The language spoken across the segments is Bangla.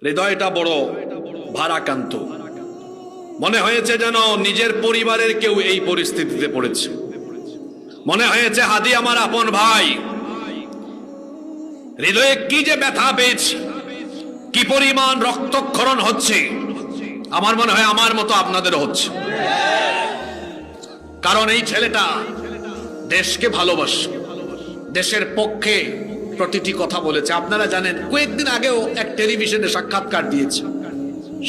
হৃদয়টা বড় ভারাক্রান্ত। মনে হয়েছে যেন নিজের পরিবারের কেউ এই পরিস্থিতিতে পড়েছে। মনে হয়েছে হাদি আমার আপন ভাই। হৃদয়ে কি যে ব্যথা পেয়েছি, কি পরিমাণ রক্তক্ষরণ হচ্ছে, আমার মনে হয় আমার মতো আপনাদেরও হচ্ছে। কারণ এই ছেলেটা দেশকে ভালোবাসে, দেশের পক্ষে প্রতিটি কথা বলেছে। আপনারা জানেন, কয়েকদিন আগেও এক টেলিভিশনে সাক্ষাৎকার দিয়েছে।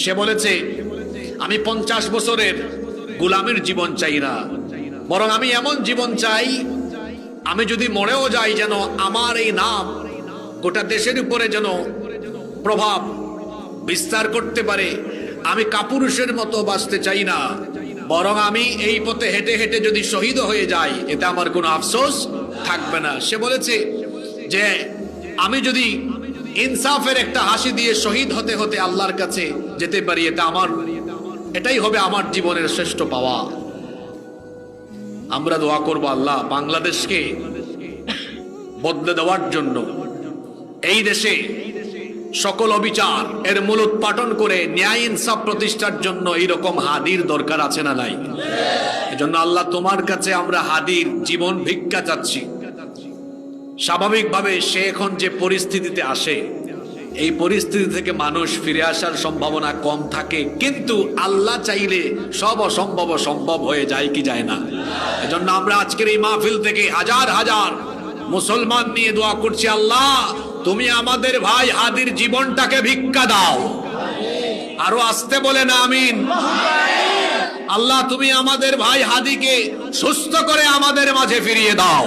সে বলেছে, আমি 50 বছরের গোলামের জীবন চাই না, বরং আমি এমন জীবন চাই, আমি যদি মরেও যাই যেন আমার এই নাম গোটা দেশের উপরে যেন প্রভাব বিস্তার করতে পারে। আমি কাপুরুষের মতো বাঁচতে চাই না, বরং আমি এই পথে হেঁটে হেঁটে যদি শহীদ হয়ে যাই, এতে আমার কোনো আফসোস থাকবে না। সে বলেছে যে আমি যদি ইনসাফের একটা হাসি দিয়ে শহীদ হতে হতে আল্লাহর কাছে যেতে পারি, এটাই হবে আমার জীবনের শ্রেষ্ঠ পাওয়া। আমরা দোয়া করব আল্লাহ বাংলাদেশকে বদলে দেওয়ার জন্য, এই দেশে সকল অবিচার এর মূলোৎপাটন করে ন্যায় ইনসাফ প্রতিষ্ঠার জন্য এইরকম হাদির দরকার আছে না নাই? এজন্য আল্লাহ তোমার কাছে আমরা হাদির জীবন ভিক্ষা চাচ্ছি। স্বাভাবিকভাবে সে এখন যে পরিস্থিতিতে আসে, এই পরিস্থিতি থেকে মানুষ ফিরে আসার সম্ভাবনা কম থাকে, কিন্তু আল্লাহ চাইলে সব অসম্ভব সম্ভব হয়ে যায় কি যায় না? এজন্য আমরা আজকের এই মাহফিল থেকে হাজার হাজার মুসলমান নিয়ে দোয়া করছি, আল্লাহ তুমি আমাদের ভাই হাদির জীবনটাকে ভিক্ষা দাও। আরো আসতে বলেন আমিন। আল্লাহ তুমি আমাদের ভাই হাদিকে সুস্থ করে আমাদের মাঝে ফিরিয়ে দাও।